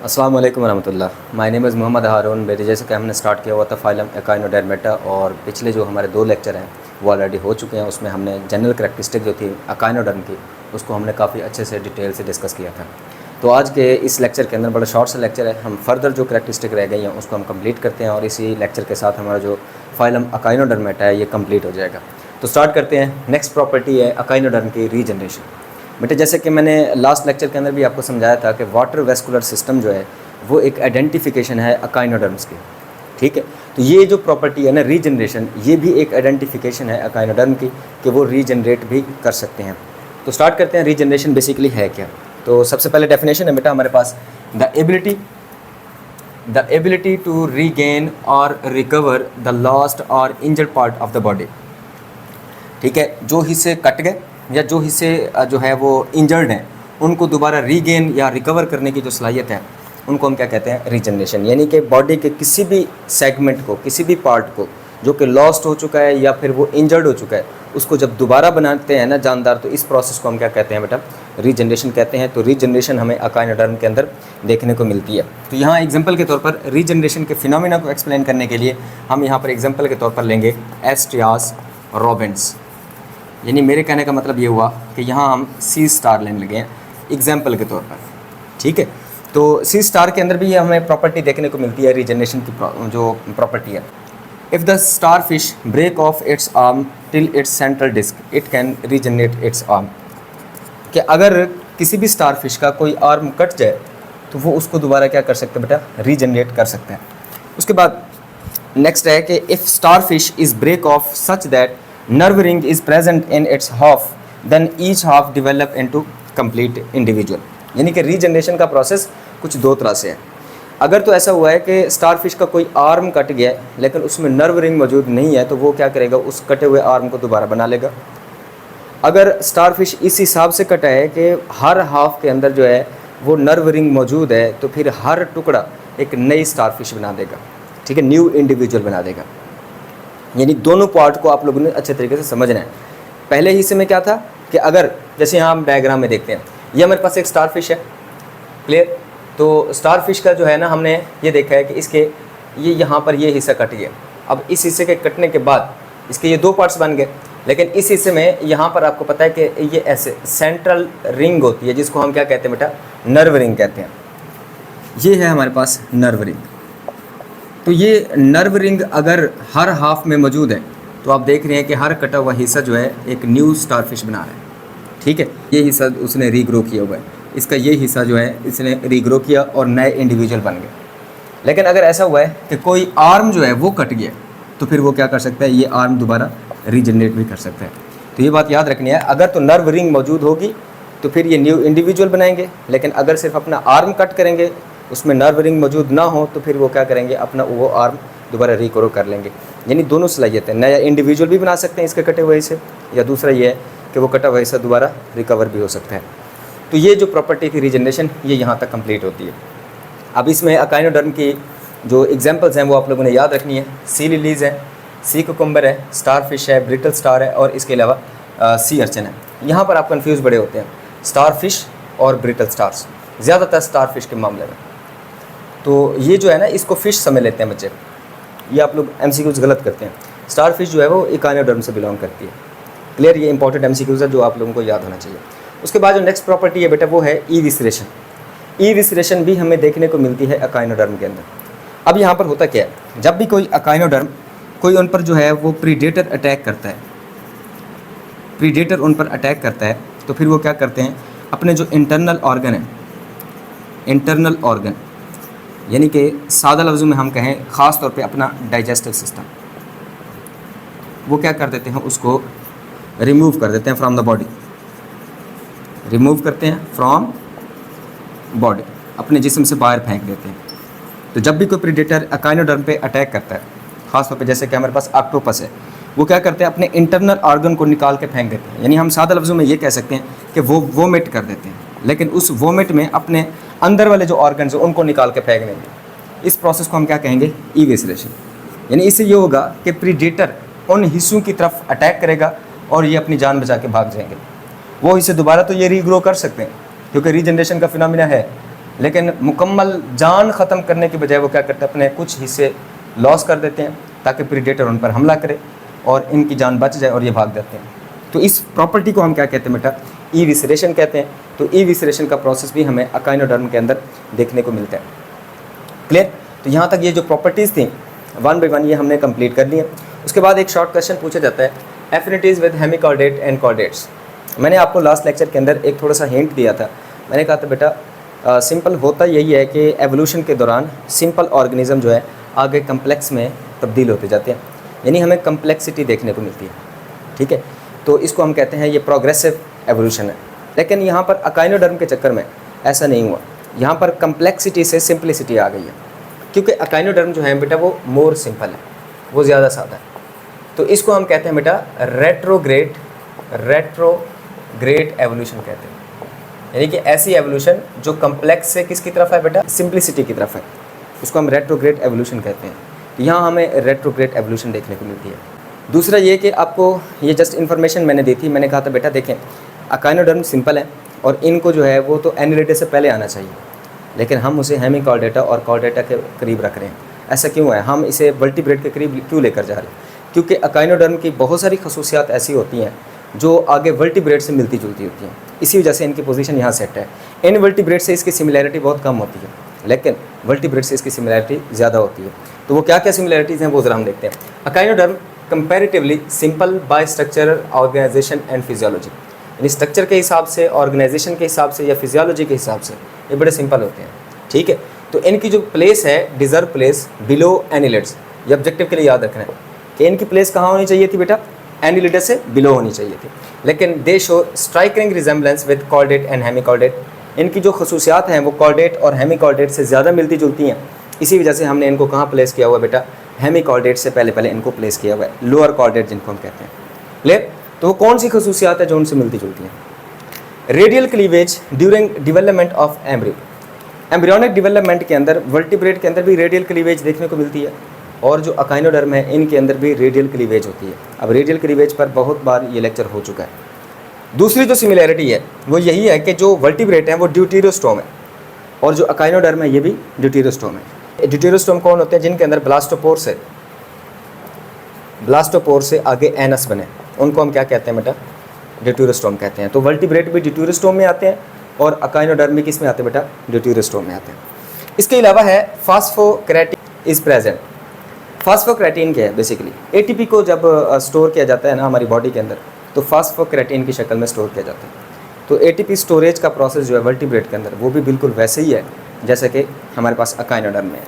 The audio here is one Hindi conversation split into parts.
अस्सलाम वालेकुम रहमतुल्लाह। माय नेम इज़ मोहम्मद हारून। मेरे जैसे कि हमने स्टार्ट किया हुआ था फाइलम एकाइनोडर्मेटा और पिछले जो हमारे 2 लेक्चर हैं वो ऑलरेडी हो चुके हैं। उसमें हमने जनरल करैक्टरिस्टिक जो थी एकाइनोडर्म की उसको हमने काफ़ी अच्छे से डिटेल से डिस्कस किया था। तो आज के इस लेक्चर के अंदर बड़ा शॉर्ट सा लेक्चर है। हम फर्दर जो करैक्टरिस्टिक रह गई हैं उसको हम कंप्लीट करते हैं और इसी लेक्चर के साथ हमारा जो फाइलम एकाइनोडर्मेटा है ये कंप्लीट हो जाएगा। तो स्टार्ट करते हैं। नेक्स्ट प्रॉपर्टी है एकाइनोडर्म की रीजनरेशन। बेटे जैसे कि मैंने लास्ट लेक्चर के अंदर भी आपको समझाया था कि वाटर वेस्कुलर सिस्टम जो है वो एक आइडेंटिफिकेशन है एकाइनोडर्म्स की, ठीक है। तो ये जो प्रॉपर्टी है ना रीजनरेशन, ये भी एक आइडेंटिफिकेशन है एकाइनोडर्म की कि वो रीजनरेट भी कर सकते हैं। तो स्टार्ट करते हैं रीजनरेशन बेसिकली है क्या। तो सबसे पहले डेफिनेशन है बेटा हमारे पास द एबिलिटी टू रीगेन और रिकवर द लॉस्ट और injured part of the body, ठीक है। जो हिस्से कट गए या जो हिस्से जो है वो इंजर्ड हैं उनको दोबारा रीगेन या रिकवर करने की जो सलाहियत है उनको हम क्या कहते हैं, रीजनरेशन। यानी कि बॉडी के किसी भी सेगमेंट को, किसी भी पार्ट को जो कि लॉस्ट हो चुका है या फिर वो इंजर्ड हो चुका है, उसको जब दोबारा बनाते हैं ना जानदार, तो इस प्रोसेस को हम क्या कहते हैं बेटा, रीजनरेशन कहते हैं। तो रीजनरेशन हमें एकाइनोडर्म के अंदर देखने को मिलती है। तो यहाँ एग्जांपल के तौर पर रीजनरेशन के फिनोमेना को एक्सप्लेन करने के लिए हम यहाँ पर एग्जांपल के तौर पर लेंगे एस्ट्रियास रोबेंस। यानी मेरे कहने का मतलब ये हुआ कि यहाँ हम सी स्टार लेने लगे हैं एग्जाम्पल के तौर पर, ठीक है। तो सी स्टार के अंदर भी ये हमें प्रॉपर्टी देखने को मिलती है रीजनरेशन की जो प्रॉपर्टी है। If the starfish break off its arm till its central disc it can regenerate its arm. कि अगर किसी भी स्टार फिश का कोई आर्म कट जाए तो वो उसको दोबारा क्या कर सकते हैं बेटा, रीजनरेट कर सकते हैं। उसके बाद नेक्स्ट है कि if starfish is break off such that nerve ring is present in its half then each half develop into complete individual। यानी कि रीजनरेशन का प्रोसेस कुछ दो तरह से है। अगर तो ऐसा हुआ है कि स्टार फिश का कोई आर्म कट गया है लेकिन उसमें नर्व रिंग मौजूद नहीं है तो वो क्या करेगा, उस कटे हुए आर्म को दोबारा बना लेगा। अगर स्टार फिश इस हिसाब से कटा है कि हर हाफ के अंदर जो है वो नर्व रिंग मौजूद है तो फिर हर टुकड़ा एक नई स्टार फिश बना देगा, ठीक है, न्यू इंडिविजुअल बना देगा। यानी दोनों पार्ट को आप लोगों ने अच्छे तरीके से समझना है। पहले हिस्से में क्या था कि अगर जैसे यहाँ हम डायग्राम में देखते हैं, ये हमारे पास एक स्टार फिश है, क्लियर। तो स्टार फिश का जो है ना हमने ये देखा है कि इसके ये यहाँ पर ये हिस्सा कट गया। अब इस हिस्से के कटने के बाद इसके ये 2 पार्ट्स बन गए, लेकिन इस हिस्से में यहाँ पर आपको पता है कि ये ऐसे सेंट्रल रिंग होती है जिसको हम क्या कहते हैं बेटा, नर्व रिंग कहते हैं। ये है हमारे पास नर्व रिंग। तो ये नर्व रिंग अगर हर हाफ में मौजूद है तो आप देख रहे हैं कि हर कटा हुआ हिस्सा जो है एक न्यू स्टार फिश बना रहा है, ठीक है। ये हिस्सा उसने रीग्रो किया हुआ है, इसका ये हिस्सा जो है इसने रीग्रो किया और नए इंडिविजुअल बन गए। लेकिन अगर ऐसा हुआ है कि कोई आर्म जो है वो कट गया तो फिर वो क्या कर सकता है, ये आर्म दोबारा रीजनरेट भी कर सकता है। तो ये बात याद रखनी है, अगर तो नर्व रिंग मौजूद होगी तो फिर ये न्यू इंडिविजुअल बनाएंगे, लेकिन अगर सिर्फ अपना आर्म कट करेंगे उसमें नर्व रिंग मौजूद ना हो तो फिर वो क्या करेंगे, अपना वो आर्म दोबारा रिग्रो कर लेंगे। यानी दोनों सलाहियत है, नया इंडिविजुअल भी बना सकते हैं इसके कटे हुए हिस्से, या दूसरा ये है कि वो कटा हुआ हिस्सा दोबारा रिकवर भी हो सकता है। तो ये जो प्रॉपर्टी थी रीजनरेशन, ये यहाँ तक कंप्लीट होती है। अब इसमें एकाइनोडर्म की जो एग्जांपल्स हैं वो आप लोगों ने याद रखनी है। सी लिलीज़ है, सी कुकुम्बर है, स्टार फिश है, ब्रिटल स्टार है और इसके अलावा सी अर्चन है। यहाँ पर आप कन्फ्यूज़ बड़े होते हैं स्टार फिश और ब्रिटल स्टार्स, ज़्यादातर स्टार फिश के मामले में। तो ये जो है ना इसको फ़िश समझ लेते हैं बच्चे, ये आप लोग MCQs गलत करते हैं। स्टार फिश जो है वो एकाइनोडर्म से बिलोंग करती है, क्लियर। ये इंपॉर्टेंट MCQs है जो आप लोगों को याद होना चाहिए। उसके बाद जो नेक्स्ट प्रॉपर्टी है बेटा वो है ईविसरेशन। ईविसरेशन भी हमें देखने को मिलती है एकाइनोडर्म के अंदर। अब यहाँ पर होता क्या है, जब भी कोई एकाइनोडर्म कोई उन पर जो है वो प्रीडेटर अटैक करता है, प्रीडेटर उन पर अटैक करता है तो फिर वो क्या करते हैं, अपने जो इंटरनल ऑर्गन है, इंटरनल ऑर्गन यानी कि सादा लफ्ज़ों में हम कहें ख़ास तौर पे अपना डाइजेस्टिव सिस्टम, वो क्या कर देते हैं, उसको रिमूव कर देते हैं फ्रॉम द बॉडी, रिमूव करते हैं फ्रॉम बॉडी, अपने जिस्म से बाहर फेंक देते हैं। तो जब भी कोई प्रीडेटर एकाइनोडर्म पे अटैक करता है, ख़ास तौर पे जैसे कि हमारे पास ऑक्टोपस है, वो क्या करते हैं, अपने इंटरनल ऑर्गन को निकाल के फेंक देते हैं। यानी हम सादा लफ्ज़ों में ये कह सकते हैं कि वो वोमिट कर देते हैं, लेकिन उस वोमिट में अपने अंदर वाले जो ऑर्गन्स हैं उनको निकाल के फेंक देंगे। इस प्रोसेस को हम क्या कहेंगे, ईविसरेशन। यानी इससे ये होगा कि प्रीडेटर उन हिस्सों की तरफ अटैक करेगा और ये अपनी जान बचा के भाग जाएंगे। वो हिस्से दोबारा तो ये रीग्रो कर सकते हैं क्योंकि रीजनरेशन का फिनोमिना है, लेकिन मुकम्मल जान ख़त्म करने के बजाय वो क्या करते हैं, अपने कुछ हिस्से लॉस कर देते हैं ताकि प्रीडेटर उन पर हमला करे और इनकी जान बच जाए और ये भाग जाते हैं। तो इस प्रॉपर्टी को हम क्या कहते हैं बेटा, इविसरेशन कहते हैं। तो इविसरेशन का प्रोसेस भी हमें अकाइनोडर्म के अंदर देखने को मिलता है। क्लियर? तो यहाँ तक ये जो प्रॉपर्टीज़ थी वन बाई वन ये हमने कंप्लीट कर लिया। उसके बाद एक शॉर्ट क्वेश्चन पूछा जाता है, affinities with hemichordate and chordates. मैंने आपको लास्ट लेक्चर के अंदर एक थोड़ा सा हिंट दिया था। मैंने कहा था बेटा सिंपल होता यही है कि एवोल्यूशन के दौरान सिंपल ऑर्गेनिज्म जो है आगे कम्प्लेक्स में तब्दील होते जाते हैं, यानी हमें कम्प्लेक्सिटी देखने को मिलती है। ठीक है, तो इसको हम कहते हैं ये प्रोग्रेसिव एवोल्यूशन है। लेकिन यहाँ पर अकाइनोडर्म के चक्कर में ऐसा नहीं हुआ, यहाँ पर कम्प्लेक्सिटी से सिंपलिसिटी आ गई है, क्योंकि अकाइनोडर्म जो है बेटा वो मोर सिंपल है, वो ज़्यादा सादा है। तो इसको हम कहते हैं बेटा रेट्रोग्रेड एवोल्यूशन कहते हैं, यानी कि ऐसी एवोल्यूशन जो कम्प्लेक्स से किसकी तरफ है बेटा, सिंपलिसिटी की तरफ है, उसको हम रेट्रोग्रेड एवोल्यूशन कहते हैं। तो यहाँ हमें रेट्रोग्रेड एवोल्यूशन देखने को मिलती है। दूसरा ये कि आपको ये जस्ट इन्फॉर्मेशन मैंने दी थी, मैंने कहा था बेटा देखें अकाइनोडर्म सिंपल है और इनको जो है वो तो एनिलिडे से पहले आना चाहिए, लेकिन हम उसे हेमिकॉर्डेटा और कॉर्डेटा के करीब रख रहे हैं। ऐसा क्यों है, हम इसे वर्टिब्रेट के करीब क्यों लेकर जा रहे हैं? क्योंकि अकाइनोडर्म की बहुत सारी खसूसियात ऐसी होती हैं जो आगे वर्टिब्रेट से मिलती जुलती होती हैं, इसी वजह से इनकी पोजीशन यहाँ सेट है। इन वर्टिब्रेट से इसकी सिमिलैरिटी बहुत कम होती है, लेकिन वर्टिब्रेट से इसकी सिमिलैरिटी ज़्यादा होती है। तो वो क्या क्या सिमिलैरिटीज़ हैं वो ज़रा हम देखते हैं। Echinoderm comparatively simple by structural organisation and physiology, यानी स्ट्रक्चर के हिसाब से, ऑर्गेनाइजेशन के हिसाब से या फिजियोलॉजी के हिसाब से ये बड़े सिंपल होते हैं। ठीक है, तो इनकी जो प्लेस है डिज़र्व प्लेस बिलो एनिलिड्स, ये ऑब्जेक्टिव के लिए याद रखना है कि इनकी प्लेस कहाँ होनी चाहिए थी बेटा, एनिलिडस से बिलो होनी चाहिए थी। लेकिन they show striking resemblance with chordate and hemichordate, इनकी जो खसूसियात हैं वो कॉर्डेट और हेमिकॉर्डेट से ज़्यादा मिलती जुलती हैं, इसी वजह से हमने इनको कहाँ प्लेस किया हुआ बेटा, हेमिकॉर्डेट से पहले इनको प्लेस किया हुआ है, लोअर कॉर्डेट जिनको हम कहते हैं। क्लियर? तो वो कौन सी खसूसियात है जो उनसे मिलती जुलती हैं? Radial cleavage during development of embryo, embryonic development के अंदर वर्टिब्रेट के अंदर भी रेडियल क्लीवेज देखने को मिलती है, और जो अकाइनोडर्म है इनके अंदर भी रेडियल क्लीवेज होती है। अब रेडियल क्लीवेज पर बहुत बार ये लेक्चर हो चुका है। दूसरी जो सिमिलैरिटी है वो यही है कि जो वर्टिब्रेट हैं वो ड्यूटेरोस्टोम है और जो अकाइनोडर्म है ये भी ड्यूटेरोस्टोम है। ड्यूटेरोस्टोम कौन होते हैं? जिनके अंदर ब्लास्टोपोर से आगे एनस बने, उनको हम क्या कहते हैं बेटा, ड्यूटेरोस्टोम कहते हैं। तो वर्टिब्रेट भी ड्यूटेरोस्टोम में आते हैं और अकाइनोडर्म भी किस में आते हैं बेटा, ड्यूटेरोस्टोम में आते हैं। इसके अलावा है फास्फोक्रेटिन इज प्रेजेंट। फास्फोक्रेटिन क्या है? बेसिकली एटीपी को जब स्टोर किया जाता है ना हमारी बॉडी के अंदर, तो फास्फोक्रेटिन की शक्ल में स्टोर किया जाता है। तो एटीपी स्टोरेज का प्रोसेस जो है वर्टिब्रेट के अंदर वो भी बिल्कुल वैसे ही है जैसे कि हमारे पास अकाइनोडर्म में है।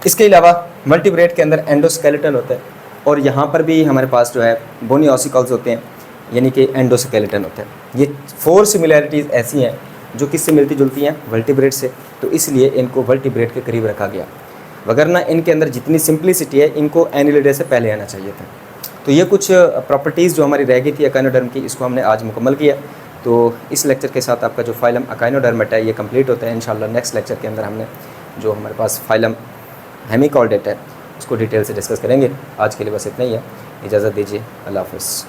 इसके अलावा वर्टिब्रेट के अंदर एंडोस्केलेटन होता है और यहाँ पर भी हमारे पास जो है बोनी ऑसिकल्स होते हैं, यानी कि एंडोस्केलेटन होता है। ये 4 सिमिलैरिटीज़ ऐसी हैं जो किससे मिलती जुलती हैं, वर्टिब्रेट से, तो इसलिए इनको वर्टिब्रेट के करीब रखा गया, वगरना इनके अंदर जितनी सिंपलिसिटी है इनको एनिलिडे से पहले आना चाहिए था। तो ये कुछ प्रॉपर्टीज़ जो हमारी रह गई थी अकाइनोडर्म की, इसको हमने आज मुकम्मल किया। तो इस लेक्चर के साथ आपका जो फाइलम अकाइनोडर्मेटा है ये कंप्लीट होता है। इंशाल्लाह नेक्स्ट लेक्चर के अंदर हमने जो हमारे पास फाइलम हेमिकॉर्डेट है उसको डिटेल से डिस्कस करेंगे। आज के लिए बस इतना ही है, इजाज़त दीजिए, अल्लाह हाफ़िज़।